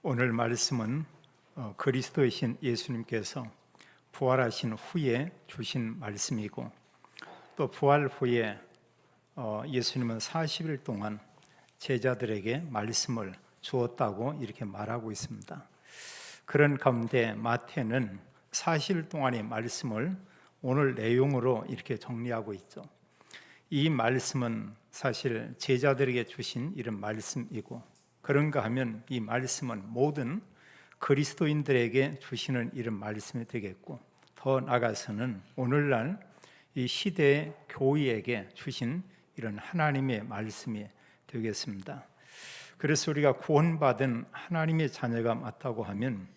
오늘 말씀은 그리스도이신 예수님께서 부활하신 후에 주신 말씀이고, 또 부활 후에 예수님은 40일 동안 제자들에게 말씀을 주었다고 이렇게 말하고 있습니다. 그런 가운데 마태는 40일 동안의 말씀을 오늘 내용으로 이렇게 정리하고 있죠. 이 말씀은 사실 제자들에게 주신 이런 말씀이고, 그런가 하면 이 말씀은 모든 그리스도인들에게 주시는 이런 말씀이 되겠고, 더 나아가서는 오늘날 이 시대의 교회에게 주신 이런 하나님의 말씀이 되겠습니다. 그래서 우리가 구원받은 하나님의 자녀가 맞다고 하면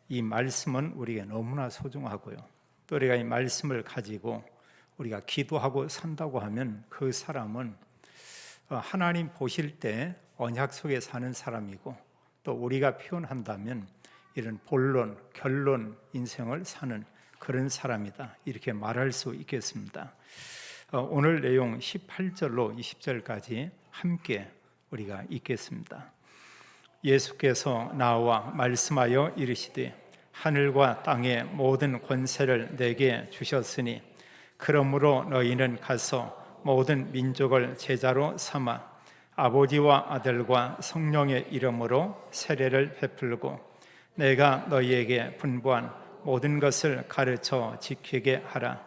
이 말씀은 우리에게 너무나 소중하고요, 또 우리가 이 말씀을 가지고 우리가 기도하고 산다고 하면 그 사람은 하나님 보실 때 언약 속에 사는 사람이고, 또 우리가 표현한다면 이런 본론, 결론 인생을 사는 그런 사람이다, 이렇게 말할 수 있겠습니다. 오늘 내용 18절로 20절까지 함께 우리가 읽겠습니다. 예수께서 나와 말씀하여 이르시되 하늘과 땅의 모든 권세를 내게 주셨으니 그러므로 너희는 가서 모든 민족을 제자로 삼아 아버지와 아들과 성령의 이름으로 세례를 베풀고 내가 너희에게 분부한 모든 것을 가르쳐 지키게 하라.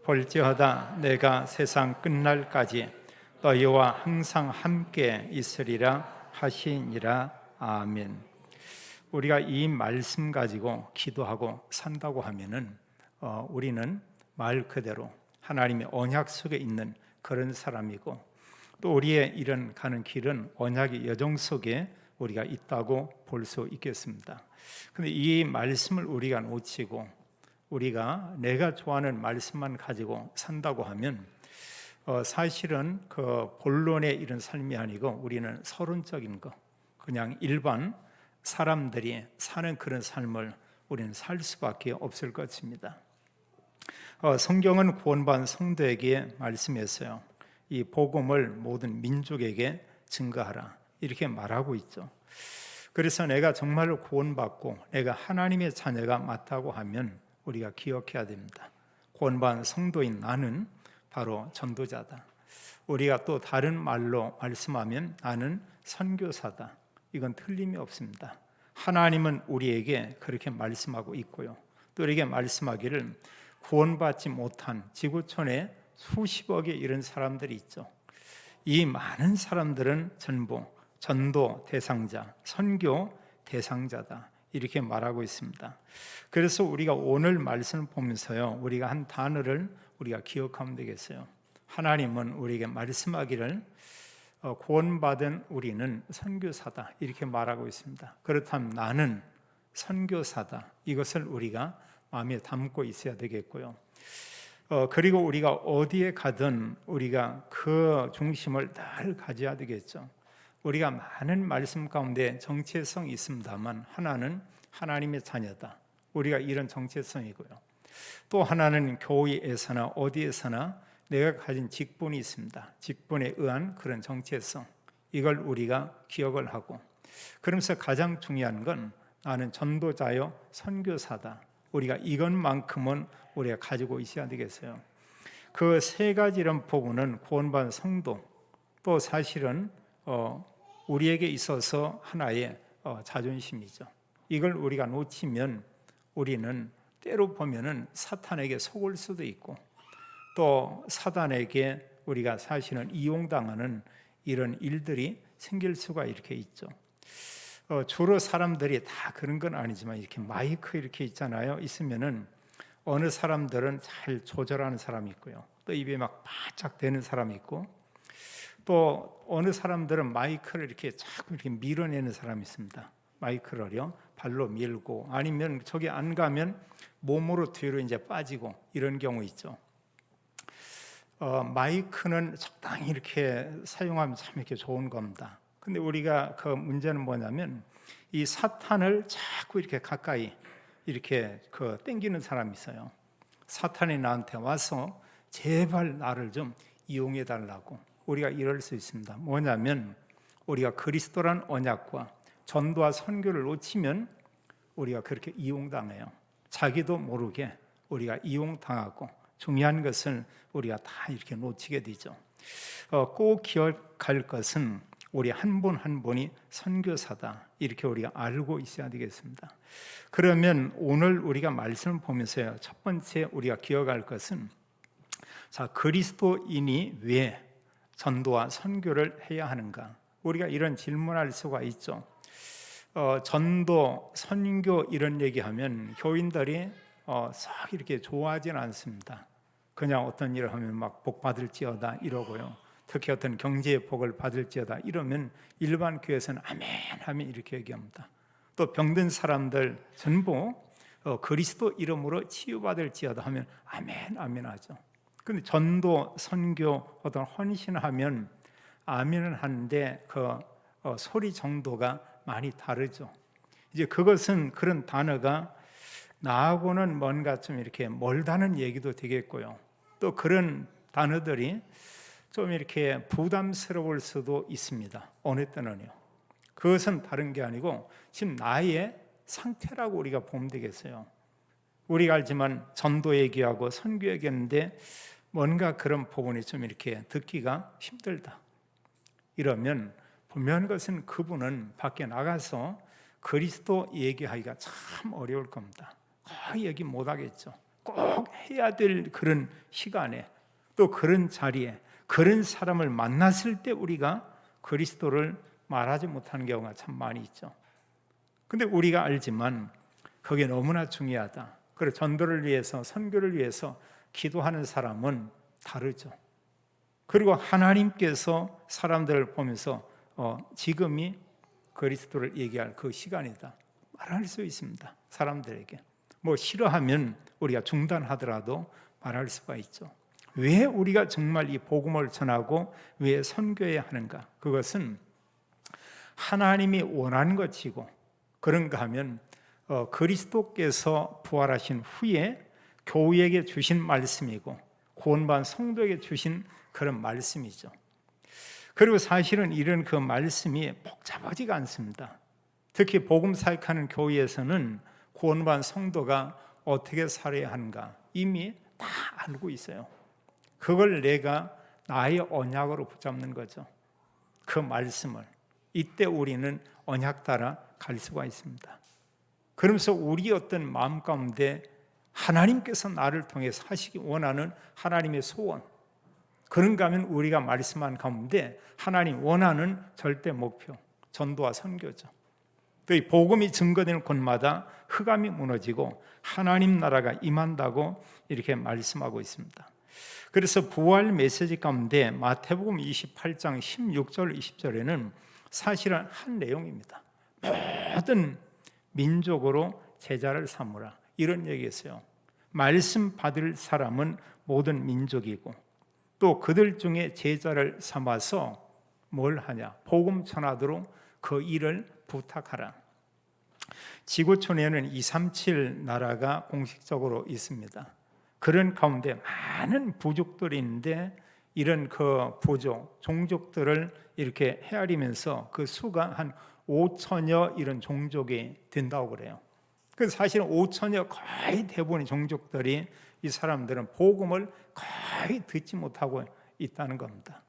볼지어다 내가 세상 끝날까지 너희와 항상 함께 있으리라 하시니라. 아멘. 우리가 이 말씀 가지고 기도하고 산다고 하면은 우리는 말 그대로 하나님의 언약 속에 있는 그런 사람이고, 또 우리의 이런 가는 길은 언약의 여정 속에 우리가 있다고 볼 수 있겠습니다. 그런데 이 말씀을 우리가 놓치고 우리가 내가 좋아하는 말씀만 가지고 산다고 하면 사실은 그 본론의 이런 삶이 아니고 우리는 서론적인 거, 그냥 일반 사람들이 사는 그런 삶을 우리는 살 수밖에 없을 것입니다. 성경은 구원받은 성도에게 말씀했어요. 이 복음을 모든 민족에게 증거하라, 이렇게 말하고 있죠. 그래서 내가 정말로 구원받고 내가 하나님의 자녀가 맞다고 하면 우리가 기억해야 됩니다. 구원받은 성도인 나는 바로 전도자다. 우리가 또 다른 말로 말씀하면 나는 선교사다. 이건 틀림이 없습니다. 하나님은 우리에게 그렇게 말씀하고 있고요, 또 우리에게 말씀하기를 구원받지 못한 지구촌에 수십억의 이런 사람들이 있죠. 이 많은 사람들은 전부 전도 대상자, 선교 대상자다, 이렇게 말하고 있습니다. 그래서 우리가 오늘 말씀을 보면서요, 우리가 한 단어를 우리가 기억하면 되겠어요. 하나님은 우리에게 말씀하기를 구원받은 우리는 선교사다, 이렇게 말하고 있습니다. 그렇다면 나는 선교사다, 이것을 우리가 마음에 담고 있어야 되겠고요. 그리고 우리가 어디에 가든 우리가 그 중심을 늘 가져야 되겠죠. 우리가 많은 말씀 가운데 정체성이 있습니다만 하나는 하나님의 자녀다, 우리가 이런 정체성이고요, 또 하나는 교회에서나 어디에서나 내가 가진 직분이 있습니다. 직분에 의한 그런 정체성, 이걸 우리가 기억을 하고, 그러면서 가장 중요한 건 나는 전도자요 선교사다, 우리가 이것만큼은 우리가 가지고 있어야 되겠어요. 그 세 가지 이런 부분은 구원받은 성도, 또 사실은 우리에게 있어서 하나의 자존심이죠. 이걸 우리가 놓치면 우리는 때로 보면은 사탄에게 속을 수도 있고, 또 사단에게 우리가 사실은 이용당하는 이런 일들이 생길 수가 이렇게 있죠. 주로 사람들이 다 그런 건 아니지만 이렇게 마이크 이렇게 있잖아요. 있으면은 어느 사람들은 잘 조절하는 사람이 있고요, 또 입에 막 바짝 대는 사람이 있고, 또 어느 사람들은 마이크를 이렇게 자꾸 이렇게 밀어내는 사람이 있습니다. 마이크를요 발로 밀고, 아니면 저기 안 가면 몸으로 뒤로 이제 빠지고, 이런 경우 있죠. 마이크는 적당히 이렇게 사용하면 참 이렇게 좋은 겁니다. 근데 우리가 그 문제는 뭐냐면 이 사탄을 자꾸 이렇게 가까이 이렇게 땡기는 사람이 있어요. 사탄이 나한테 와서 제발 나를 좀 이용해 달라고 우리가 이럴 수 있습니다. 뭐냐면 우리가 그리스도란 언약과 전도와 선교를 놓치면 우리가 그렇게 이용당해요. 자기도 모르게 우리가 이용당하고 중요한 것을 우리가 다 이렇게 놓치게 되죠. 꼭 기억할 것은 우리 한 분 한 분이 선교사다, 이렇게 우리가 알고 있어야 되겠습니다. 그러면 오늘 우리가 말씀을 보면서요, 첫 번째 우리가 기억할 것은, 자, 그리스도인이 왜 전도와 선교를 해야 하는가? 우리가 이런 질문할 수가 있죠. 전도, 선교 이런 얘기하면 교인들이 싹 이렇게 좋아하지는 않습니다. 그냥 어떤 일을 하면 막 복 받을지어다 이러고요. 특히 어떤 경제의 복을 받을지어다 이러면 일반 교회에서는 아멘 하면 이렇게 얘기합니다. 또 병든 사람들 전부 그리스도 이름으로 치유받을지어다 하면 아멘 아멘 하죠. 근데 전도, 선교, 어떤 헌신하면 아멘은 하는데 그 소리 정도가 많이 다르죠. 이제 그것은, 그런 단어가 나하고는 뭔가 좀 이렇게 멀다는 얘기도 되겠고요. 또 그런 단어들이 좀 이렇게 부담스러울 수도 있습니다. 어느 때는요. 그것은 다른 게 아니고 지금 나의 상태라고 우리가 보면 되겠어요. 우리가 알지만 전도 얘기하고 선교 얘기했는데 뭔가 그런 부분이 좀 이렇게 듣기가 힘들다. 이러면 분명한 것은 그분은 밖에 나가서 그리스도 얘기하기가 참 어려울 겁니다. 거의 얘기 못 하겠죠. 꼭 해야 될 그런 시간에, 또 그런 자리에, 그런 사람을 만났을 때 우리가 그리스도를 말하지 못하는 경우가 참 많이 있죠. 근데 우리가 알지만 그게 너무나 중요하다. 그리고 전도를 위해서, 선교를 위해서 기도하는 사람은 다르죠. 그리고 하나님께서 사람들을 보면서 지금이 그리스도를 얘기할 그 시간이다 말할 수 있습니다. 사람들에게 뭐 싫어하면 우리가 중단하더라도 말할 수가 있죠. 왜 우리가 정말 이 복음을 전하고 왜 선교해야 하는가? 그것은 하나님이 원하는 것이고, 그런가 하면 그리스도께서 부활하신 후에 교회에게 주신 말씀이고 구원받은 성도에게 주신 그런 말씀이죠. 그리고 사실은 이런 그 말씀이 복잡하지가 않습니다. 특히 복음 사역하는 교회에서는 구원받은 성도가 어떻게 살아야 하는가 이미 다 알고 있어요. 그걸 내가 나의 언약으로 붙잡는 거죠. 그 말씀을. 이때 우리는 언약 따라 갈 수가 있습니다. 그러면서 우리 어떤 마음 가운데 하나님께서 나를 통해서 하시기 원하는 하나님의 소원, 그런가 하면 우리가 말씀한 가운데 하나님 원하는 절대 목표, 전도와 선교죠. 또 이 복음이 증거되는 곳마다 흑암이 무너지고 하나님 나라가 임한다고 이렇게 말씀하고 있습니다. 그래서 부활 메시지 가운데 마태복음 28장 16절 20절에는 사실은 한 내용입니다. 모든 민족으로 제자를 삼으라, 이런 얘기했어요. 말씀 받을 사람은 모든 민족이고 또 그들 중에 제자를 삼아서 뭘 하냐? 복음 전하도록 그 일을 부탁하라. 지구촌에는 237 나라가 공식적으로 있습니다. 그런 가운데 많은 부족들이 있는데 이런 그 부족, 종족들을 이렇게 헤아리면서 그 수가 한 5천여 이런 종족이 된다고 그래요. 그래서 사실은 5천여 거의 대부분의 종족들이, 이 사람들은 복음을 거의 듣지 못하고 있다는 겁니다.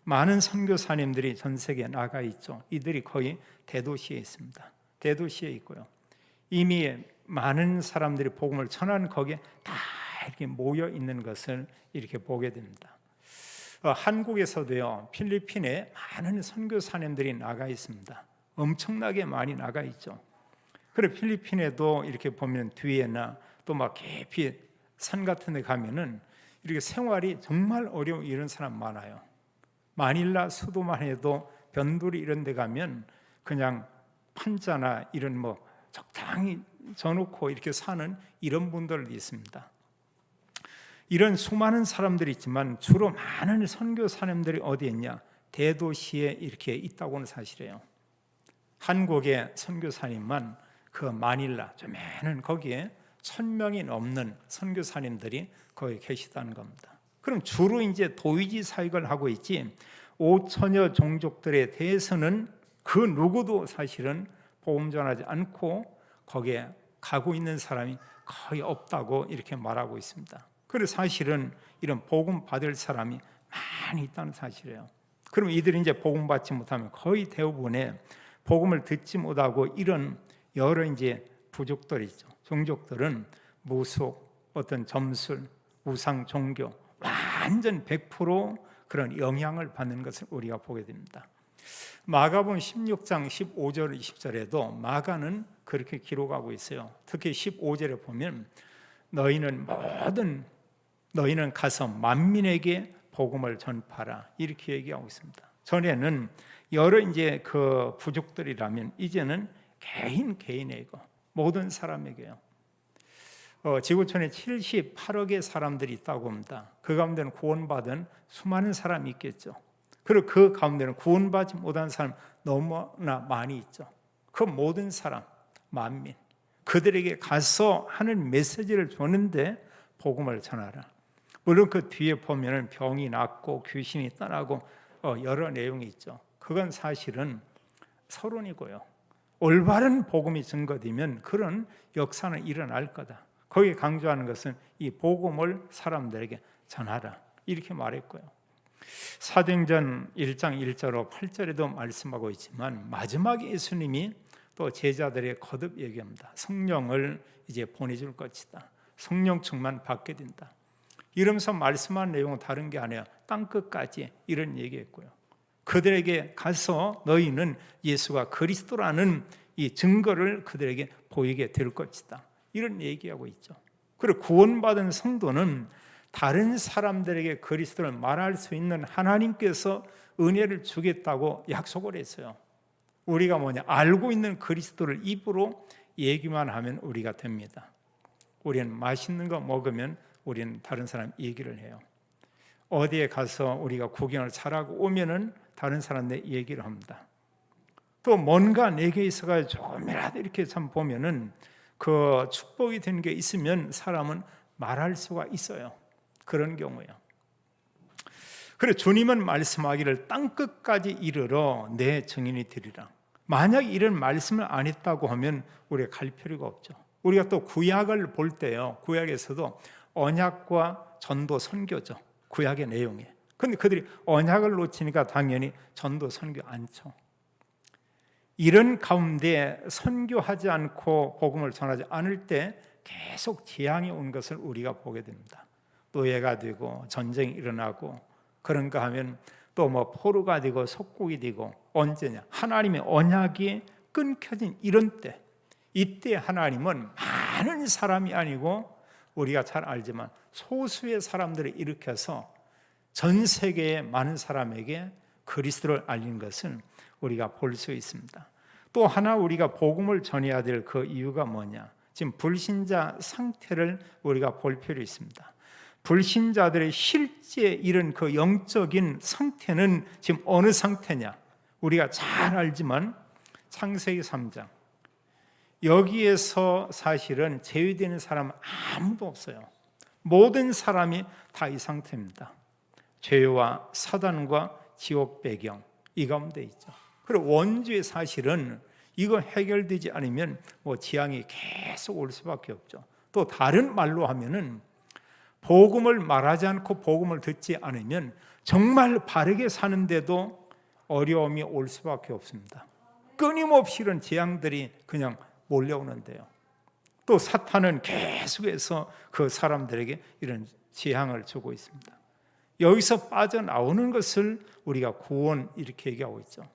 많은 선교사님들이 전 세계에 나가 있죠. 이들이 거의 대도시에 있습니다. 대도시에 있고요. 이미 많은 사람들이 복음을 전하는 거기에 다 이렇게 모여 있는 것을 이렇게 보게 됩니다. 한국에서도요, 필리핀에 많은 선교사님들이 나가 있습니다. 엄청나게 많이 나가 있죠. 그래 필리핀에도 이렇게 보면 뒤에나 또 막 깊이 산 같은 데 가면은 이렇게 생활이 정말 어려운 이런 사람 많아요. 마닐라 수도만 해도 변두리 이런 데 가면 그냥 판자나 이런 뭐 적당히 져놓고 이렇게 사는 이런 분들도 있습니다. 이런 수많은 사람들이 있지만 주로 많은 선교사님들이 어디에 있냐? 대도시에 이렇게 있다고는 사실이에요. 한국의 선교사님만 그 마닐라 조그마한 거기에 1,000명이 넘는 선교사님들이 거기 계시다는 겁니다. 그럼 주로 이제 도의지 사역을 하고 있지 5천여 종족들에 대해서는 그 누구도 사실은 복음 전하지 않고 거기에 가고 있는 사람이 거의 없다고 이렇게 말하고 있습니다. 그래서 사실은 이런 복음 받을 사람이 많이 있다는 사실이에요. 그럼 이들이 이제 복음 받지 못하면 거의 대부분의 복음을 듣지 못하고 이런 여러 이제 부족들이 있죠. 종족들은 무속, 어떤 점술, 우상 종교 완전 100% 그런 영향을 받는 것을 우리가 보게 됩니다. 마가복음 16장 15절 20절에도 마가는 그렇게 기록하고 있어요. 특히 15절에 보면 너희는 가서 만민에게 복음을 전파라 이렇게 얘기하고 있습니다. 전에는 여러 이제 그 부족들이라면 이제는 개인에게 모든 사람에게요. 지구촌에 78억의 사람들이 있다고 합니다. 그 가운데는 구원받은 수많은 사람이 있겠죠. 그리고 그 가운데는 구원받지 못한 사람 너무나 많이 있죠. 그 모든 사람, 만민, 그들에게 가서 하는 메시지를 주는데 복음을 전하라. 물론 그 뒤에 보면은 병이 낫고 귀신이 떠나고 여러 내용이 있죠. 그건 사실은 서론이고요. 올바른 복음이 증거되면 그런 역사는 일어날 거다. 거기에 강조하는 것은 이 복음을 사람들에게 전하라 이렇게 말했고요. 사도행전 1장 1절로 8절에도 말씀하고 있지만 마지막에 예수님이 또 제자들의 거듭 얘기합니다. 성령을 이제 보내줄 것이다. 성령 충만 받게 된다. 이러면서 말씀한 내용은 다른 게 아니라 땅끝까지 이런 얘기했고요. 그들에게 가서 너희는 예수가 그리스도라는 이 증거를 그들에게 보이게 될 것이다. 이런 얘기하고 있죠. 그리고 구원받은 성도는 다른 사람들에게 그리스도를 말할 수 있는 하나님께서 은혜를 주겠다고 약속을 했어요. 우리가 알고 있는 그리스도를 입으로 얘기만 하면 우리가 됩니다. 우리는 맛있는 거 먹으면 우리는 다른 사람 얘기를 해요. 어디에 가서 우리가 구경을 잘하고 오면은 다른 사람들 얘기를 합니다. 또 뭔가 내게 있어가지고 조금이라도 이렇게 참 보면은 그 축복이 된 게 있으면 사람은 말할 수가 있어요. 그런 경우예요. 그래 주님은 말씀하기를 땅끝까지 이르러 내 증인이 되리라. 만약 이런 말씀을 안 했다고 하면 우리가 갈 필요가 없죠. 우리가 또 구약을 볼 때요. 구약에서도 언약과 전도 선교죠. 구약의 내용에. 근데 그들이 언약을 놓치니까 당연히 전도 선교 않죠. 이런 가운데 선교하지 않고 복음을 전하지 않을 때 계속 재앙이 온 것을 우리가 보게 됩니다. 노예가 되고 전쟁이 일어나고 그런가 하면 또 포로가 되고 속국이 되고 언제냐? 하나님의 언약이 끊겨진 이런 때, 이때 하나님은 많은 사람이 아니고 우리가 잘 알지만 소수의 사람들을 일으켜서 전 세계의 많은 사람에게 그리스도를 알린 것은 우리가 볼 수 있습니다. 또 하나 우리가 복음을 전해야 될 그 이유가 뭐냐? 지금 불신자 상태를 우리가 볼 필요 있습니다. 불신자들의 실제 이런 그 영적인 상태는 지금 어느 상태냐? 우리가 잘 알지만 창세기 3장 여기에서 사실은 제외되는 사람은 아무도 없어요. 모든 사람이 다 이 상태입니다. 죄와 사단과 지옥 배경 이 가운데 있죠. 그리고 원죄의 사실은 이거 해결되지 않으면 재앙이 계속 올 수밖에 없죠. 또 다른 말로 하면은 복음을 말하지 않고 복음을 듣지 않으면 정말 바르게 사는데도 어려움이 올 수밖에 없습니다. 끊임없이 이런 재앙들이 그냥 몰려오는데요. 또 사탄은 계속해서 그 사람들에게 이런 재앙을 주고 있습니다. 여기서 빠져나오는 것을 우리가 구원 이렇게 얘기하고 있죠.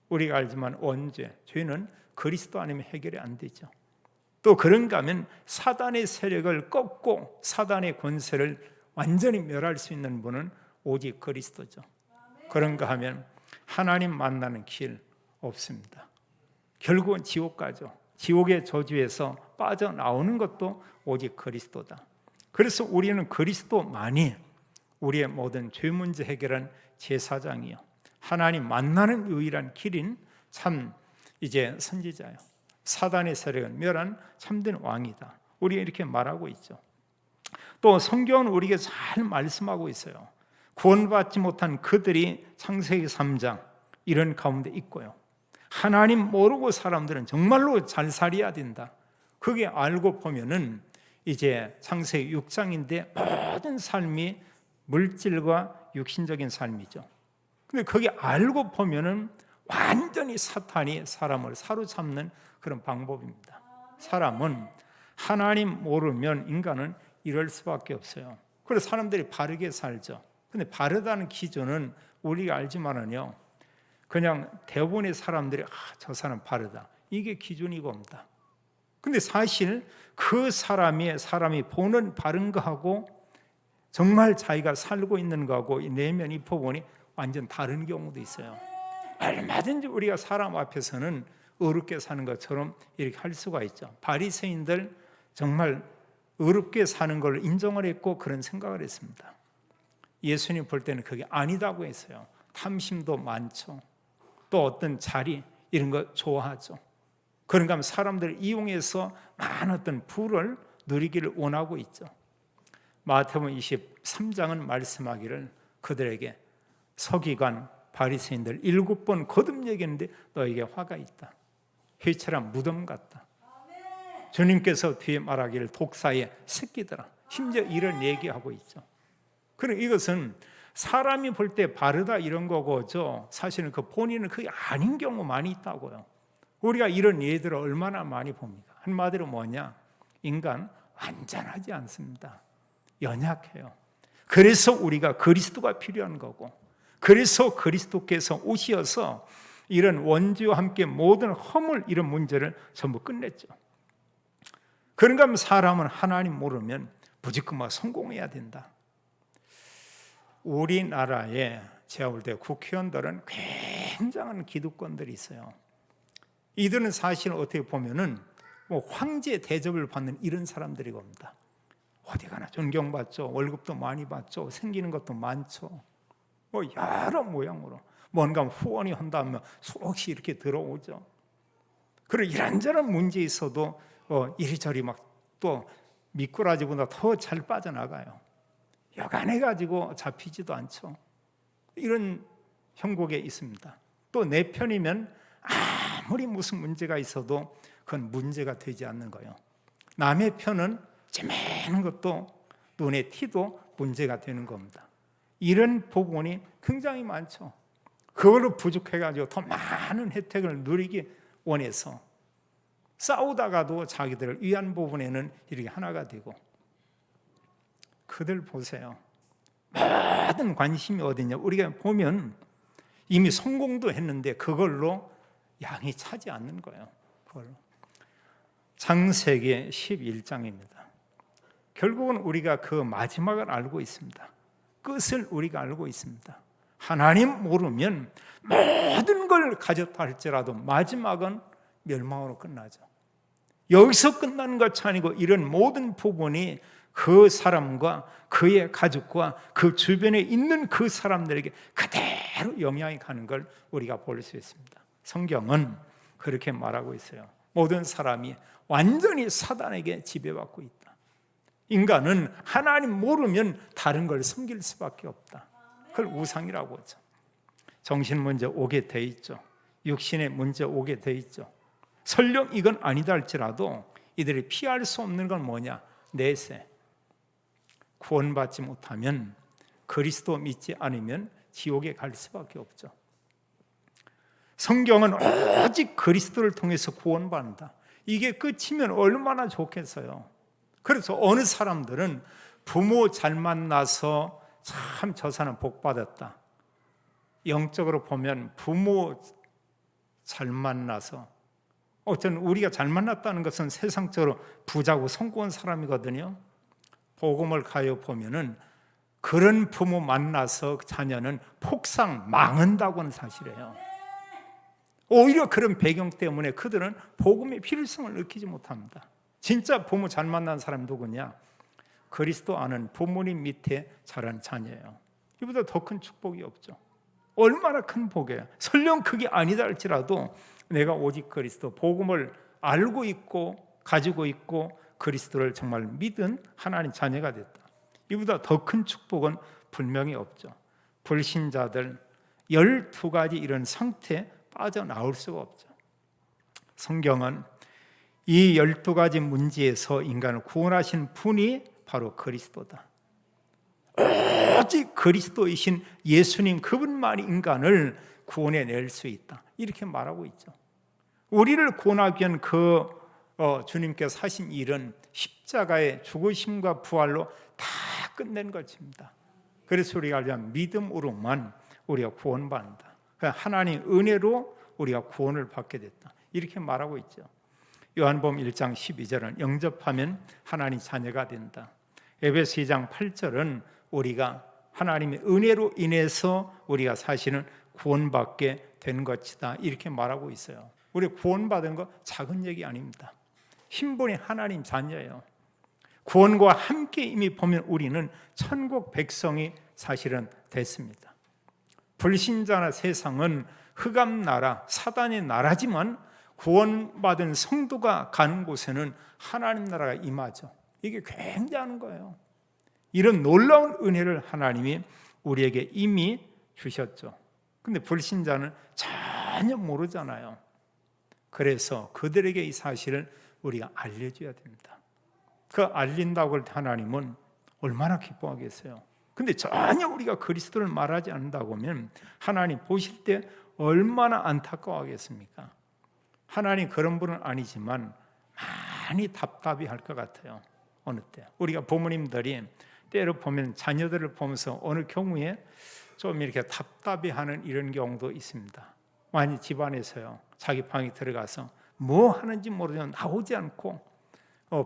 우리가 알지만 원죄, 죄는 그리스도 아니면 해결이 안 되죠. 또 그런가 하면 사단의 세력을 꺾고 사단의 권세를 완전히 멸할 수 있는 분은 오직 그리스도죠. 그런가 하면 하나님 만나는 길 없습니다. 결국은 지옥 가죠. 지옥의 저주에서 빠져나오는 것도 오직 그리스도다. 그래서 우리는 그리스도만이 우리의 모든 죄 문제 해결한 제사장이요, 하나님 만나는 유일한 길인 참 이제 선지자요, 사단의 세력을 멸한 참된 왕이다. 우리가 이렇게 말하고 있죠. 또 성경은 우리에게 잘 말씀하고 있어요. 구원받지 못한 그들이 창세기 3장 이런 가운데 있고요. 하나님 모르고 사람들은 정말로 잘 살아야 된다. 그게 알고 보면은 이제 창세기 6장인데 모든 삶이 물질과 육신적인 삶이죠. 근데 그게 알고 보면은 완전히 사탄이 사람을 사로잡는 그런 방법입니다. 사람은 하나님 모르면 인간은 이럴 수밖에 없어요. 그래서 사람들이 바르게 살죠. 근데 바르다는 기준은 우리가 알지만은요, 그냥 대부분의 사람들이 저 사람 바르다, 이게 기준이고 없다. 근데 사실 그 사람이 보는 바른 거하고 정말 자기가 살고 있는 거하고 내면 입어보니 완전 다른 경우도 있어요. 얼마든지 우리가 사람 앞에서는 어렵게 사는 것처럼 이렇게 할 수가 있죠. 바리새인들 정말 어렵게 사는 걸 인정을 했고 그런 생각을 했습니다. 예수님 볼 때는 그게 아니다고 했어요. 탐심도 많죠. 또 어떤 자리 이런 거 좋아하죠. 그런가 하면 사람들을 이용해서 많은 어떤 부를 누리기를 원하고 있죠. 마태복음 23장은 말씀하기를 그들에게 서기관 바리새인들 7번 거듭 얘기했는데 너에게 화가 있다. 회칠한 무덤 같다. 주님께서 뒤에 말하기를 독사의 새끼들아. 심지어 이런 얘기하고 있죠. 그럼 이것은 사람이 볼 때 바르다 이런 거고죠. 사실은 그 본인은 그게 아닌 경우 많이 있다고요. 우리가 이런 예들을 얼마나 많이 봅니다. 한마디로 뭐냐? 인간 완전하지 않습니다. 연약해요. 그래서 우리가 그리스도가 필요한 거고, 그래서 그리스도께서 오셔서 이런 원죄와 함께 모든 허물 이런 문제를 전부 끝냈죠. 그런가 하면 사람은 하나님 모르면 무조건 막 성공해야 된다. 우리나라에 제가 볼 때 국회의원들은 굉장한 기득권들이 있어요. 이들은 사실 어떻게 보면은 황제 대접을 받는 이런 사람들이 겁니다. 어디 가나 존경받죠. 월급도 많이 받죠. 생기는 것도 많죠. 여러 모양으로 뭔가 후원이 한다면 수없이 이렇게 들어오죠. 그리고 이런저런 문제 있어도 이리저리 막 또 미꾸라지보다 더 잘 빠져나가요. 여간해가지고 잡히지도 않죠. 이런 형국에 있습니다. 또 내 편이면 아무리 무슨 문제가 있어도 그건 문제가 되지 않는 거예요. 남의 편은 재미있는 것도 눈에 튀도 문제가 되는 겁니다. 이런 부분이 굉장히 많죠. 그걸로 부족해가지고 더 많은 혜택을 누리기 원해서 싸우다가도 자기들을 위한 부분에는 이렇게 하나가 되고, 그들 보세요. 모든 관심이 어디냐? 우리가 보면 이미 성공도 했는데 그걸로 양이 차지 않는 거예요. 그걸로. 창세기 11장입니다. 결국은 우리가 그 마지막을 알고 있습니다. 끝을 우리가 알고 있습니다. 하나님 모르면 모든 걸 가졌다 할지라도 마지막은 멸망으로 끝나죠. 여기서 끝나는 것이 아니고 이런 모든 부분이 그 사람과 그의 가족과 그 주변에 있는 그 사람들에게 그대로 영향이 가는 걸 우리가 볼 수 있습니다. 성경은 그렇게 말하고 있어요. 모든 사람이 완전히 사단에게 지배받고 있다. 인간은 하나님 모르면 다른 걸 섬길 수밖에 없다. 그걸 우상이라고 하죠. 정신 문제 오게 돼 있죠. 육신의 문제 오게 돼 있죠. 설령 이건 아니다 할지라도 이들이 피할 수 없는 건 뭐냐? 내세. 구원받지 못하면, 그리스도 믿지 않으면 지옥에 갈 수밖에 없죠. 성경은 오직 그리스도를 통해서 구원받는다. 이게 끝이면 얼마나 좋겠어요. 그래서 어느 사람들은 부모 잘 만나서 참 저 사람 복 받았다. 영적으로 보면 부모 잘 만나서, 어쨌든 우리가 잘 만났다는 것은 세상적으로 부자고 성공한 사람이거든요. 복음을 가요 보면은 그런 부모 만나서 자녀는 폭삭 망한다고 하는 사실이에요. 오히려 그런 배경 때문에 그들은 복음의 필요성을 느끼지 못합니다. 진짜 부모 잘 만난 사람이 누구냐? 그리스도 아는 부모님 밑에 자란 자녀예요. 이보다 더 큰 축복이 없죠. 얼마나 큰 복이에요. 설령 그게 아니다 할지라도 내가 오직 그리스도 복음을 알고 있고 가지고 있고 그리스도를 정말 믿은 하나님 자녀가 됐다. 이보다 더 큰 축복은 분명히 없죠. 불신자들 12가지 이런 상태 빠져나올 수가 없죠. 성경은 이 12가지 문제에서 인간을 구원하신 분이 바로 그리스도다. 오직 그리스도이신 예수님 그분만이 인간을 구원해낼 수 있다. 이렇게 말하고 있죠. 우리를 구원하기 위한 주님께서 하신 일은 십자가의 죽으심과 부활로 다 끝낸 것입니다. 그래서 우리가 알려면 믿음으로만 우리가 구원받는다. 하나님 은혜로 우리가 구원을 받게 됐다. 이렇게 말하고 있죠. 요한복음 1장 12절은 영접하면 하나님 자녀가 된다. 에베소 2장 8절은 우리가 하나님의 은혜로 인해서 우리가 사실은 구원받게 된 것이다. 이렇게 말하고 있어요. 우리 구원받은 거 작은 얘기 아닙니다. 신분이 하나님 자녀예요. 구원과 함께 이미 보면 우리는 천국 백성이 사실은 됐습니다. 불신자나 세상은 흑암 나라, 사단의 나라지만 구원받은 성도가 가는 곳에는 하나님 나라가 임하죠. 이게 굉장한 거예요. 이런 놀라운 은혜를 하나님이 우리에게 이미 주셨죠. 근데 불신자는 전혀 모르잖아요. 그래서 그들에게 이 사실을 우리가 알려줘야 됩니다. 그 알린다고 할 때 하나님은 얼마나 기뻐하겠어요. 근데 전혀 우리가 그리스도를 말하지 않는다고 하면 하나님 보실 때 얼마나 안타까워하겠습니까? 하나님 그런 분은 아니지만 많이 답답해 할 것 같아요. 어느 때 우리가 부모님들이 때로 보면 자녀들을 보면서 어느 경우에 좀 이렇게 답답해하는 이런 경우도 있습니다. 많이 집안에서요, 자기 방에 들어가서 뭐 하는지 모르지만 나오지 않고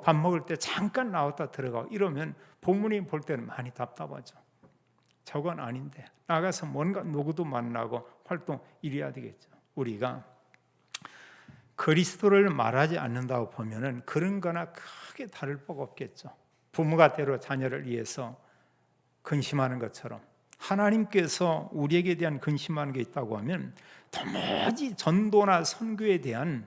밥 먹을 때 잠깐 나왔다 들어가고 이러면 부모님 볼 때는 많이 답답하죠. 저건 아닌데 나가서 뭔가 누구도 만나고 활동 이래야 되겠죠. 우리가 그리스도를 말하지 않는다고 보면은 그런 거나 크게 다를 바가 없겠죠. 부모가 때로 자녀를 위해서 근심하는 것처럼 하나님께서 우리에게 대한 근심하는 게 있다고 하면 도무지 전도나 선교에 대한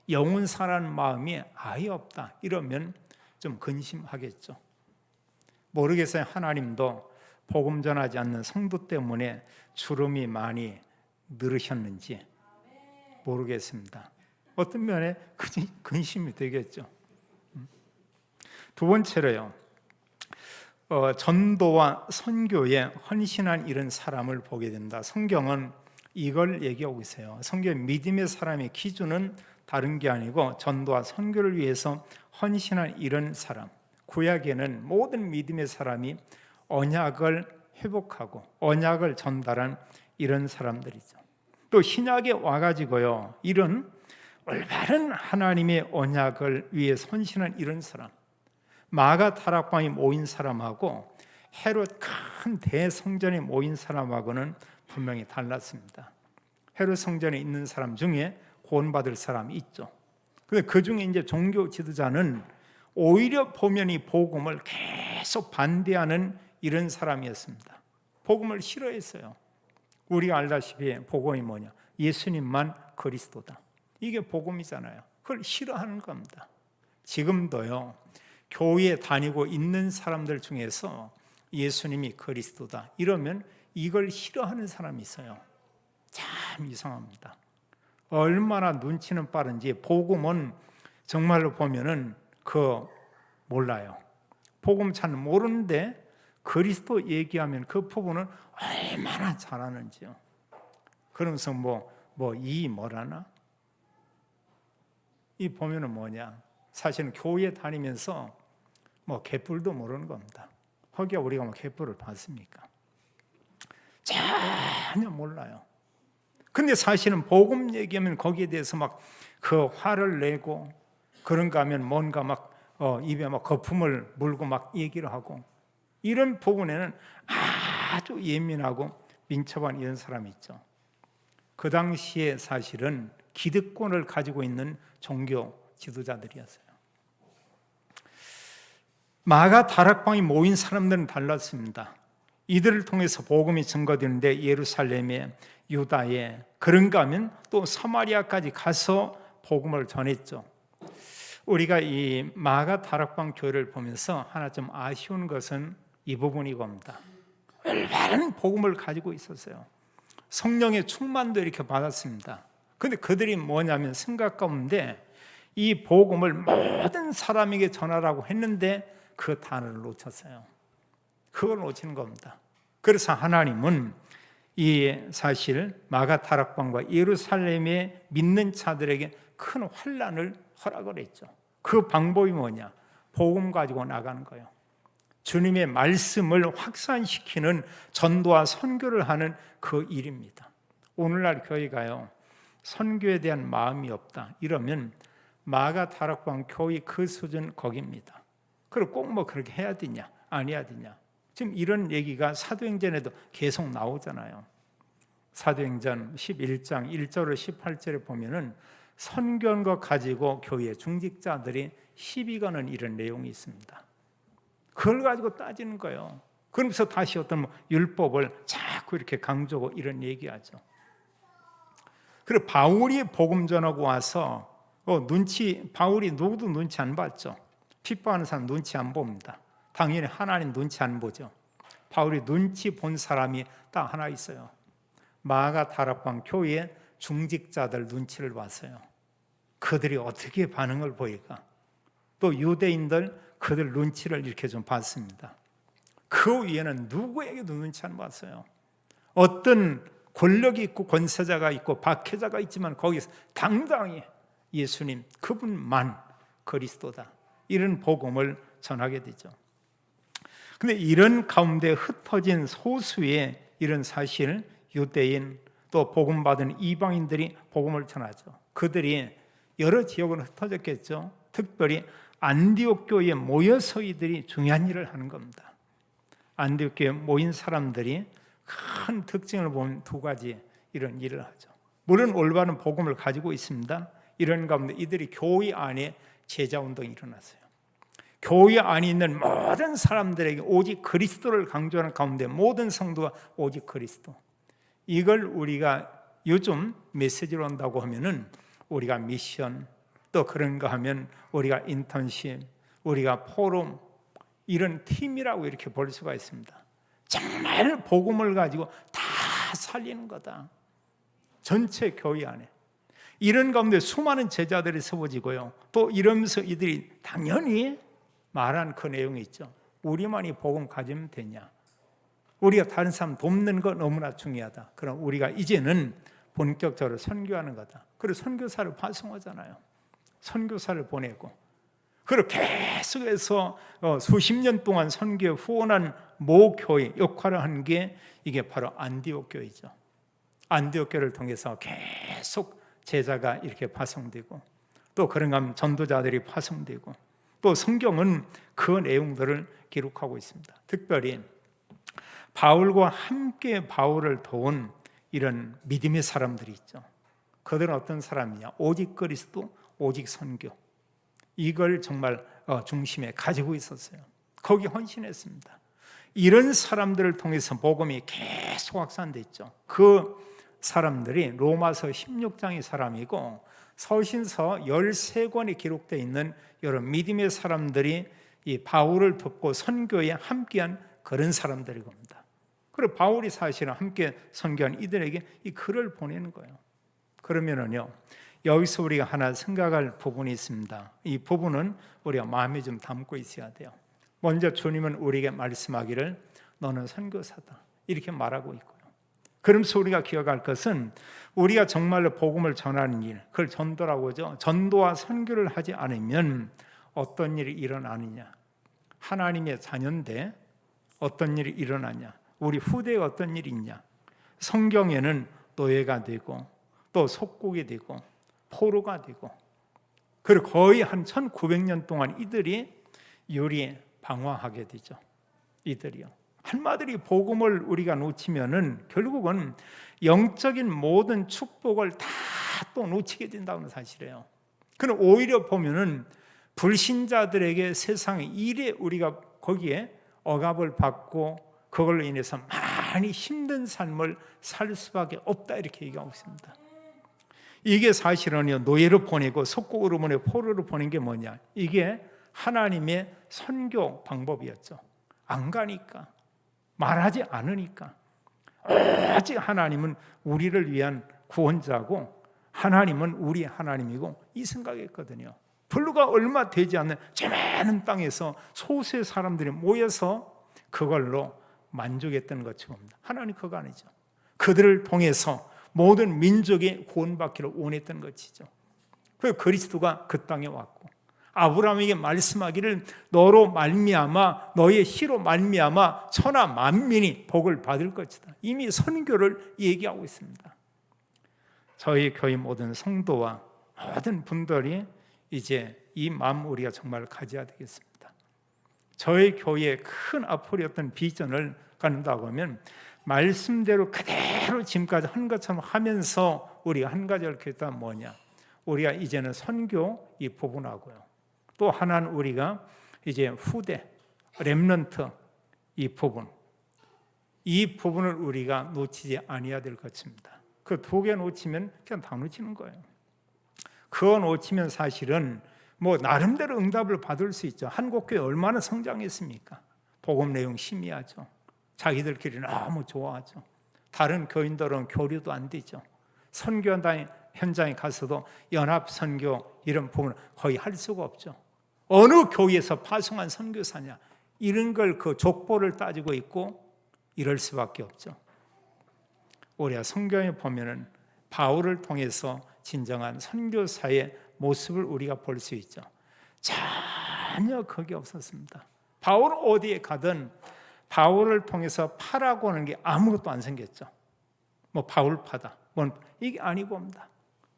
영혼 사랑하는 마음이 아예 없다. 이러면 좀 근심하겠죠. 모르겠어요. 하나님도 복음 전하지 않는 성도 때문에 주름이 많이 늘으셨는지 모르겠습니다. 어떤 면에 근심이 되겠죠. 두 번째로요, 전도와 선교에 헌신한 이런 사람을 보게 된다. 성경은 이걸 얘기하고 있어요. 성경의 믿음의 사람의 기준은 다른 게 아니고 전도와 선교를 위해서 헌신한 이런 사람. 구약에는 모든 믿음의 사람이 언약을 회복하고 언약을 전달한 이런 사람들이죠. 또 신약에 와가지고요, 이런 올바른 하나님의 언약을 위해 헌신한 이런 사람, 마가 다락방에 모인 사람하고 헤롯 큰 대성전에 모인 사람하고는 분명히 달랐습니다. 헤롯 성전에 있는 사람 중에 구원받을 사람이 있죠. 근데 그 중에 이제 종교 지도자는 오히려 보면 이 복음을 계속 반대하는 이런 사람이었습니다. 복음을 싫어했어요. 우리가 알다시피 복음이 뭐냐? 예수님만 그리스도다. 이게 복음이잖아요. 그걸 싫어하는 겁니다. 지금도요, 교회에 다니고 있는 사람들 중에서 예수님이 그리스도다 이러면 이걸 싫어하는 사람이 있어요. 참 이상합니다. 얼마나 눈치는 빠른지. 복음은 정말로 보면은 몰라요. 복음 잘 모르는데 그리스도 얘기하면 그 부분은 얼마나 잘하는지요. 그러면서 뭐라나? 이 보면은 뭐냐? 사실은 교회 다니면서 개뿔도 모르는 겁니다. 허기야 우리가 개뿔을 봤습니까? 전혀 몰라요. 근데 사실은 복음 얘기하면 거기에 대해서 그 화를 내고 그런가 하면 뭔가 입에 거품을 물고 얘기를 하고 이런 부분에는 아주 예민하고 민첩한 이런 사람이 있죠. 그 당시에 사실은 기득권을 가지고 있는 종교 지도자들이었어요. 마가 다락방에 모인 사람들은 달랐습니다. 이들을 통해서 복음이 증거되는데 예루살렘에, 유다에, 그런가 하면 또 사마리아까지 가서 복음을 전했죠. 우리가 이 마가 다락방 교회를 보면서 하나 좀 아쉬운 것은 이 부분이 겁니다. 올바른 복음을 가지고 있었어요. 성령의 충만도 이렇게 받았습니다. 근데 그들이 뭐냐면 생각 가운데 이 복음을 모든 사람에게 전하라고 했는데 그 단어를 놓쳤어요. 그걸 놓치는 겁니다. 그래서 하나님은 이 사실 마가다락방과 예루살렘의 믿는 자들에게 큰 환난을 허락을 했죠. 그 방법이 뭐냐? 복음 가지고 나가는 거예요. 주님의 말씀을 확산시키는 전도와 선교를 하는 그 일입니다. 오늘날 교회가요, 선교에 대한 마음이 없다 이러면 마가다락방 교회 그 수준 거기입니다. 그리고 꼭 뭐 그렇게 해야 되냐 안 해야 되냐, 지금 이런 얘기가 사도행전에도 계속 나오잖아요. 사도행전 11장 1절로 18절에 보면은 선교한 것 가지고 교회 중직자들이 시비 거는 이런 내용이 있습니다. 그걸 가지고 따지는 거예요. 그러면서 다시 어떤 율법을 자꾸 이렇게 강조하고 이런 얘기하죠. 그리고 바울이 복음 전하고 와서 바울이 누구도 눈치 안 봤죠. 핍박하는 사람 눈치 안 봅니다. 당연히 하나님 눈치 안 보죠. 바울이 눈치 본 사람이 딱 하나 있어요. 마가다락방 교회 중직자들 눈치를 봤어요. 그들이 어떻게 반응을 보일까? 또 유대인들 그들 눈치를 이렇게 좀 봤습니다. 그 위에는 누구에게도 눈치 안 봤어요. 어떤 권력이 있고 권세자가 있고 박해자가 있지만 거기서 당당히 예수님 그분만 그리스도다 이런 복음을 전하게 되죠. 근데 이런 가운데 흩어진 소수의 이런 사실, 유대인 또 복음 받은 이방인들이 복음을 전하죠. 그들이 여러 지역으로 흩어졌겠죠. 특별히 안디옥 교회에 모여서 이들이 중요한 일을 하는 겁니다. 안디옥 교회에 모인 사람들이 큰 특징을 보면 두 가지 이런 일을 하죠. 물론 올바른 복음을 가지고 있습니다. 이런 가운데 이들이 교회 안에 제자운동이 일어났어요. 교회 안에 있는 모든 사람들에게 오직 그리스도를 강조하는 가운데 모든 성도가 오직 그리스도, 이걸 우리가 요즘 메시지로 한다고 하면은 우리가 미션 또 그런가 하면 우리가 인턴십, 우리가 포럼 이런 팀이라고 이렇게 볼 수가 있습니다. 정말 복음을 가지고 다 살리는 거다. 전체 교회 안에 이런 가운데 수많은 제자들이 세워지고요. 또 이러면서 이들이 당연히 말한 그 내용이 있죠. 우리만이 복음 가지면 되냐? 우리가 다른 사람 돕는 거 너무나 중요하다. 그럼 우리가 이제는 본격적으로 선교하는 거다. 그리고 선교사를 파송하잖아요. 선교사를 보내고 그리고 계속해서 수십 년 동안 선교에 후원한 모교회 역할을 한 게 이게 바로 안디옥 교회죠. 안디옥 교회를 통해서 계속 제자가 이렇게 파송되고 또 그런가 하면 전도자들이 파송되고 또 성경은 그 내용들을 기록하고 있습니다. 특별히 바울과 함께 바울을 도운 이런 믿음의 사람들이 있죠. 그들은 어떤 사람이냐? 오직 그리스도, 오직 선교. 이걸 정말 중심에 가지고 있었어요. 거기 헌신했습니다. 이런 사람들을 통해서 복음이 계속 확산됐죠. 그 사람들이 로마서 16장의 사람이고 서신서 13권이 기록되어 있는 여러 믿음의 사람들이 이 바울을 돕고 선교에 함께한 그런 사람들일 겁니다. 그리고 바울이 사실은 함께 선교한 이들에게 이 글을 보내는 거예요. 그러면은요, 여기서 우리가 하나 생각할 부분이 있습니다. 이 부분은 우리가 마음에 좀 담고 있어야 돼요. 먼저 주님은 우리에게 말씀하기를 너는 선교사다 이렇게 말하고 있고요. 그러면서 우리가 기억할 것은 우리가 정말로 복음을 전하는 일, 그걸 전도라고 하죠. 전도와 선교를 하지 않으면 어떤 일이 일어나느냐? 하나님의 자녀인데 어떤 일이 일어나냐? 우리 후대에 어떤 일이 있냐? 성경에는 노예가 되고 또 속국이 되고 포로가 되고 그리고 거의 한 1900년 동안 이들이 유리 방황하게 되죠. 이들이요. 한마디로 복음을 우리가 놓치면은 결국은 영적인 모든 축복을 다 또 놓치게 된다는 사실이에요. 그럼 오히려 보면은 불신자들에게 세상의 일에 우리가 거기에 억압을 받고 그걸로 인해서 많이 힘든 삶을 살 수밖에 없다 이렇게 얘기하고 있습니다. 이게 사실은요, 노예로 보내고 속국으로 보내고 포로로 보낸 게 뭐냐? 이게 하나님의 선교 방법이었죠. 안 가니까, 말하지 않으니까. 오직 하나님은 우리를 위한 구원자고 하나님은 우리 하나님이고 이 생각했거든요. 불과 얼마 되지 않는 조그마한 땅에서 소수의 사람들이 모여서 그걸로 만족했던 것처럼입니다. 하나님 그거 아니죠. 그들을 통해서 모든 민족이 구원받기를 원했던 것이죠. 그래서 그리스도가 그 땅에 왔고 아브라함에게 말씀하기를 너로 말미암아 너의 씨로 말미암아 천하 만민이 복을 받을 것이다. 이미 선교를 얘기하고 있습니다. 저희 교회 모든 성도와 모든 분들이 이제 이 마음 우리가 정말 가져야 되겠습니다. 저희 교회의 큰 앞으로 어떤 비전을 갖는다고 하면 말씀대로 그대로 지금까지 한 것처럼 하면서 우리가 한 가지를 했다면 뭐냐? 우리가 이제는 선교 이 부분하고요. 또 하나는 우리가 이제 후대, 렘넌트 이 부분을 우리가 놓치지 아니해야 될 것입니다. 그 두 개 놓치면 그냥 다 놓치는 거예요. 그거 놓치면 사실은 뭐 나름대로 응답을 받을 수 있죠. 한국교회 얼마나 성장했습니까? 복음 내용 심의하죠. 자기들끼리 너무 좋아하죠. 다른 교인들은 교류도 안 되죠. 선교 현장에 가서도 연합 선교 이런 부분을 거의 할 수가 없죠. 어느 교회에서 파송한 선교사냐 이런 걸 그 족보를 따지고 있고 이럴 수밖에 없죠. 우리가 성경에 보면은 바울을 통해서 진정한 선교사의 모습을 우리가 볼 수 있죠. 전혀 그게 없었습니다. 바울 어디에 가든 바울을 통해서 파라고 하는 게 아무것도 안 생겼죠. 뭐 바울파다, 이게 아니고 옵니다.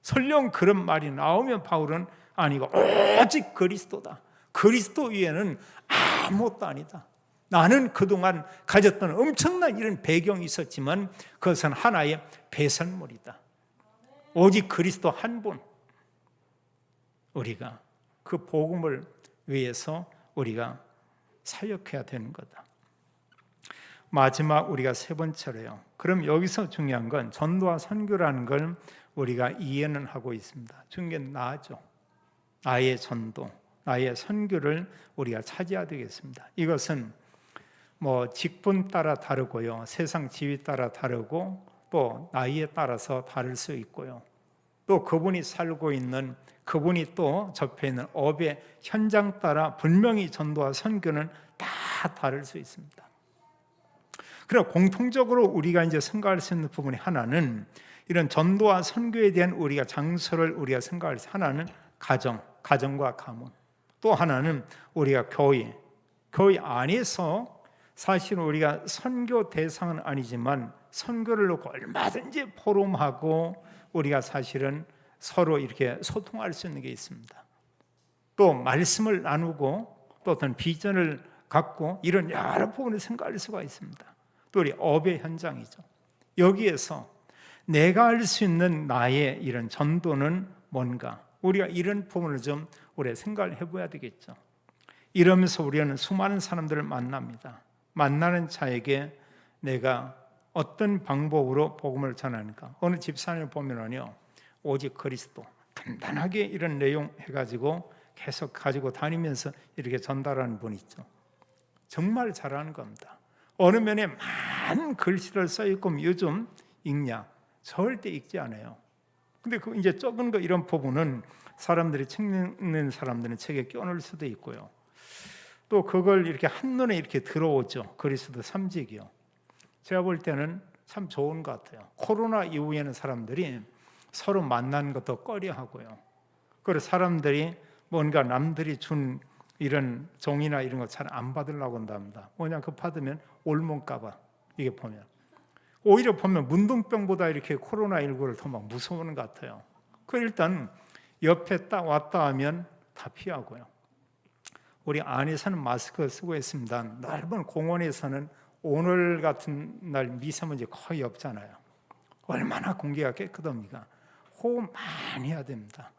설령 그런 말이 나오면 바울은 아니고 오직 그리스도다. 그리스도 위에는 아무것도 아니다. 나는 그동안 가졌던 엄청난 이런 배경이 있었지만 그것은 하나의 배설물이다. 오직 그리스도 한 분. 우리가 그 복음을 위해서 우리가 사역해야 되는 거다. 마지막 우리가 세 번째로요. 그럼 여기서 중요한 건 전도와 선교라는 걸 우리가 이해는 하고 있습니다. 중요한 건 나죠. 나의 전도, 나의 선교를 우리가 찾아야 되겠습니다. 이것은 뭐 직분 따라 다르고요. 세상 지위 따라 다르고 또 나이에 따라서 다를 수 있고요. 또 그분이 살고 있는 그분이 또 접해 있는 업의 현장 따라 분명히 전도와 선교는 다 다를 수 있습니다. 그러나 공통적으로 우리가 이제 생각할 수 있는 부분이 하나는 이런 전도와 선교에 대한 우리가 장소를 우리가 생각할 수 하나는 가정과 가문. 또 하나는 우리가 교회 안에서 사실 우리가 선교 대상은 아니지만 선교를 놓고 얼마든지 포럼하고 우리가 사실은 서로 이렇게 소통할 수 있는 게 있습니다. 또 말씀을 나누고 또 어떤 비전을 갖고 이런 여러 부분을 생각할 수가 있습니다. 또 우리 업의 현장이죠. 여기에서 내가 할 수 있는 나의 이런 전도는 뭔가 우리가 이런 부분을 좀 우리가 생각을 해봐야 되겠죠. 이러면서 우리는 수많은 사람들을 만납니다. 만나는 자에게 내가 어떤 방법으로 복음을 전하니까 어느 집사님을 보면은요 오직 그리스도 간단하게 이런 내용 해가지고 계속 가지고 다니면서 이렇게 전달하는 분이 있죠. 정말 잘하는 겁니다. 어느 면에 많은 글씨를 써있고 요즘 읽냐? 절대 읽지 않아요. 근데 그 이제 적은 거 이런 부분은 사람들이 책 읽는 사람들은 책에 껴넣을 수도 있고요. 또 그걸 이렇게 한눈에 이렇게 들어오죠. 그리스도 3직이요. 제가 볼 때는 참 좋은 것 같아요. 코로나 이후에는 사람들이 서로 만나는 것도 꺼려하고요. 그리고 사람들이 뭔가 남들이 준 이런 종이나 이런 거 잘 안 받으려고 한답니다. 뭐냐 그 받으면 옮을까 봐. 이게 보면 오히려 보면 문둥병보다 이렇게 코로나19를 더 막 무서워하는 것 같아요. 그 일단 옆에 딱 왔다 하면 다 피하고요. 우리 안에서는 마스크 쓰고 있습니다. 넓은 공원에서는 오늘 같은 날 미세먼지 거의 없잖아요. 얼마나 공기가 깨끗합니까? 호흡 많이 해야 됩니다.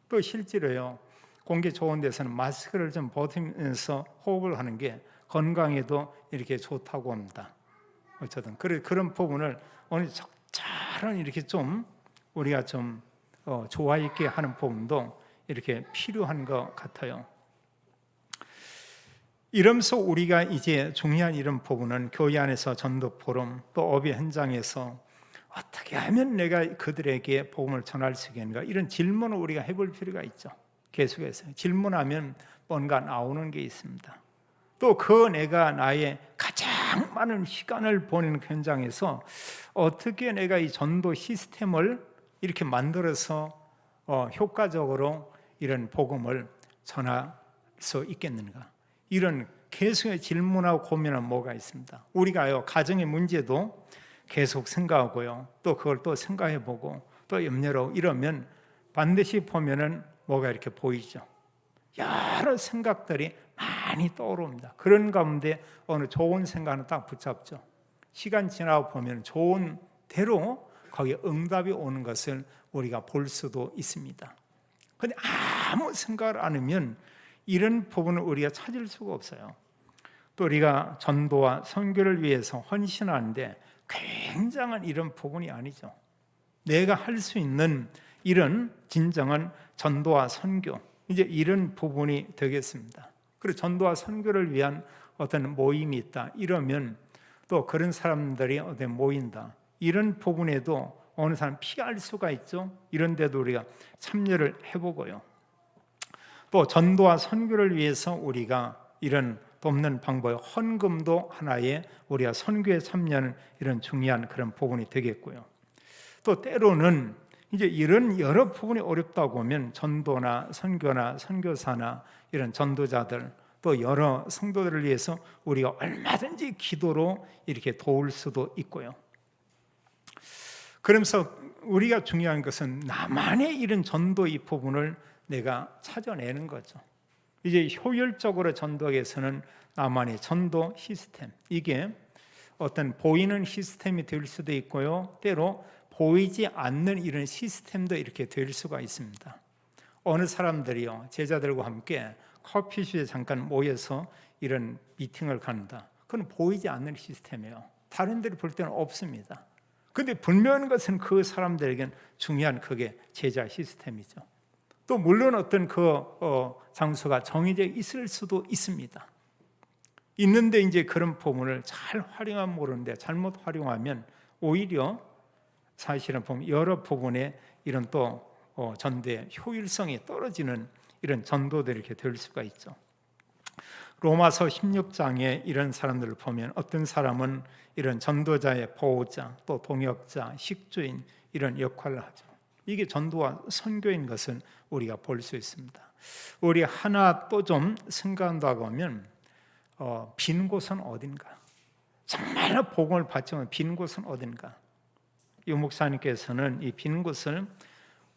또 실제로요. 공기 좋은 데서는 마스크를 좀 벗으면서 호흡을 하는 게 건강에도 이렇게 좋다고 합니다. 어쨌든 그런 부분을 오늘 적절한 이렇게 좀 우리가 좀 좋아 있게 하는 부분도 이렇게 필요한 것 같아요. 이러면서 우리가 이제 중요한 이런 부분은 교회 안에서 전도 포럼 또 업의 현장에서 어떻게 하면 내가 그들에게 복음을 전할 수 있겠는가? 이런 질문을 우리가 해볼 필요가 있죠. 계속해서 질문하면 뭔가 나오는 게 있습니다. 또 그 내가 나의 가장 많은 시간을 보내는 현장에서 어떻게 내가 이 전도 시스템을 이렇게 만들어서 효과적으로 이런 복음을 전할 수 있겠는가? 이런 계속의 질문하고 고민은 뭐가 있습니다. 우리가요, 가정의 문제도 계속 생각하고요, 또 그걸 또 생각해보고 또 염려로 이러면 반드시 보면은 뭐가 이렇게 보이죠. 여러 생각들이 많이 떠오릅니다. 그런 가운데 어느 좋은 생각은 딱 붙잡죠. 시간 지나고 보면 좋은 대로 거기에 응답이 오는 것을 우리가 볼 수도 있습니다. 그런데 아무 생각을 안 하면 이런 부분을 우리가 찾을 수가 없어요. 또 우리가 전도와 선교를 위해서 헌신하는데 굉장한 이런 부분이 아니죠. 내가 할 수 있는 이런 진정한 전도와 선교, 이제 이런 부분이 되겠습니다. 그리고 전도와 선교를 위한 어떤 모임이 있다 이러면 또 그런 사람들이 어디 모인다 이런 부분에도 어느 사람 피할 수가 있죠. 이런 데도 우리가 참여를 해보고요. 또 전도와 선교를 위해서 우리가 이런 돕는 방법, 헌금도 하나의 우리가 선교에 참여하는 이런 중요한 그런 부분이 되겠고요. 또 때로는 이제 이런 여러 부분이 어렵다고 하면 전도나 선교나 선교사나 이런 전도자들 또 여러 성도들을 위해서 우리가 얼마든지 기도로 이렇게 도울 수도 있고요. 그러면서 우리가 중요한 것은 나만의 이런 전도 이 부분을 내가 찾아내는 거죠. 이제 효율적으로 전도하기 위해서는 나만의 전도 시스템, 이게 어떤 보이는 시스템이 될 수도 있고요, 때로 보이지 않는 이런 시스템도 이렇게 될 수가 있습니다. 어느 사람들이요, 제자들과 함께 커피숍에 잠깐 모여서 이런 미팅을 갖는다. 그건 보이지 않는 시스템이에요. 다른 데를 볼 때는 없습니다. 그런데 분명한 것은 그 사람들에겐 중요한 그게 제자 시스템이죠. 또 물론 어떤 그 장소가 정해져 있을 수도 있습니다. 있는데 이제 그런 부분을 잘 활용하면 모르는데 잘못 활용하면 오히려 사실은 보면 여러 부분에 이런 또 전도의 효율성이 떨어지는 이런 전도들이 이렇게 될 수가 있죠. 로마서 16장에 이런 사람들을 보면 어떤 사람은 이런 전도자의 보호자, 또 동역자, 식주인 이런 역할을 하죠. 이게 전도와 선교인 것은 우리가 볼 수 있습니다. 우리 하나 또 좀 생각한다고 하면 빈 곳은 어딘가? 정말로 복음을 받지만 빈 곳은 어딘가? 유 목사님께서는 이 빈 곳을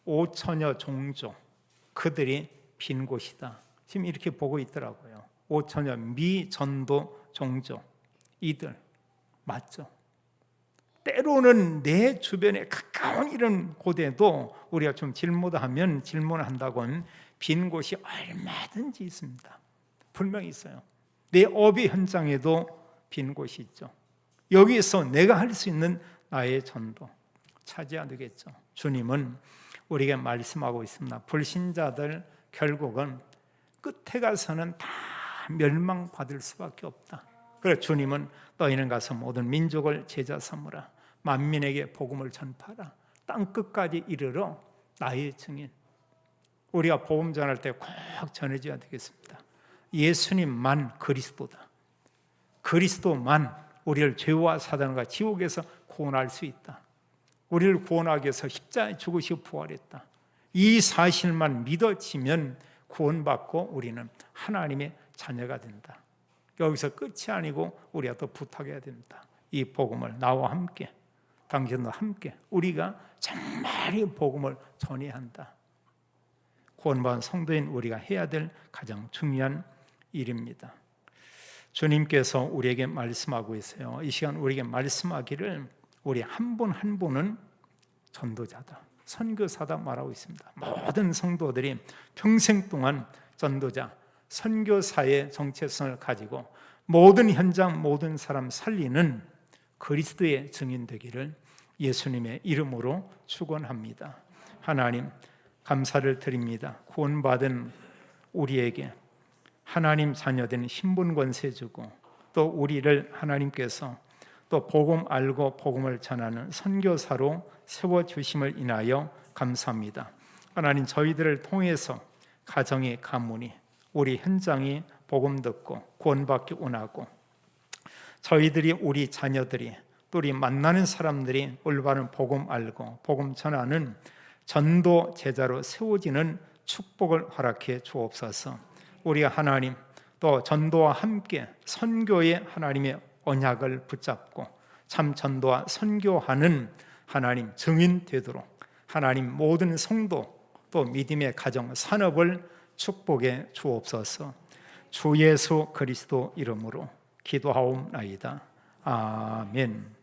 5천여 종족, 그들이 빈 곳이다, 지금 이렇게 보고 있더라고요. 5천여 미전도 종족, 이들 맞죠? 때로는 내 주변에 가까운 이런 곳에도 우리가 좀 질문을 한다고 하면 빈 곳이 얼마든지 있습니다. 분명히 있어요. 내 업의 현장에도 빈 곳이 있죠. 여기에서 내가 할 수 있는 나의 전도 차지해야 되겠죠. 주님은 우리에게 말씀하고 있습니다. 불신자들 결국은 끝에 가서는 다 멸망받을 수밖에 없다. 그래서 주님은 너희는 가서 모든 민족을 제자 삼으라, 만민에게 복음을 전파하라, 땅 끝까지 이르러 나의 증인. 우리가 복음 전할 때 꼭 전해줘야 되겠습니다. 예수님만 그리스도다. 그리스도만 우리를 죄와 사단과 지옥에서 구원할 수 있다. 우리를 구원하기 위해서 십자가에 죽으시고 부활했다. 이 사실만 믿어지면 구원받고 우리는 하나님의 자녀가 된다. 여기서 끝이 아니고 우리가 더 부탁해야 됩니다. 이 복음을 나와 함께, 당신도 함께 우리가 정말 이 복음을 전해야 한다. 구원받은 성도인 우리가 해야 될 가장 중요한 일입니다. 주님께서 우리에게 말씀하고 있어요. 이 시간 우리에게 말씀하기를 우리 한 분 한 분은 전도자다, 선교사다 말하고 있습니다. 모든 성도들이 평생 동안 전도자, 선교사의 정체성을 가지고 모든 현장, 모든 사람 살리는 그리스도의 증인 되기를 예수님의 이름으로 축원합니다. 하나님 감사를 드립니다. 구원받은 우리에게 하나님 자녀된 신분 권세 주고 또 우리를 하나님께서 또 복음 알고 복음을 전하는 선교사로 세워주심을 인하여 감사합니다. 하나님, 저희들을 통해서 가정이, 가문이, 우리 현장이 복음 듣고 구원받기 원하고, 저희들이, 우리 자녀들이, 또 우리 만나는 사람들이 올바른 복음 알고 복음 전하는 전도 제자로 세워지는 축복을 허락해 주옵소서. 우리 하나님, 또 전도와 함께 선교의 하나님의 언약을 붙잡고 참 전도와 선교하는 하나님 증인 되도록 하나님 모든 성도 또 믿음의 가정 산업을 축복해 주옵소서. 주 예수 그리스도 이름으로 기도하옵나이다. 아멘.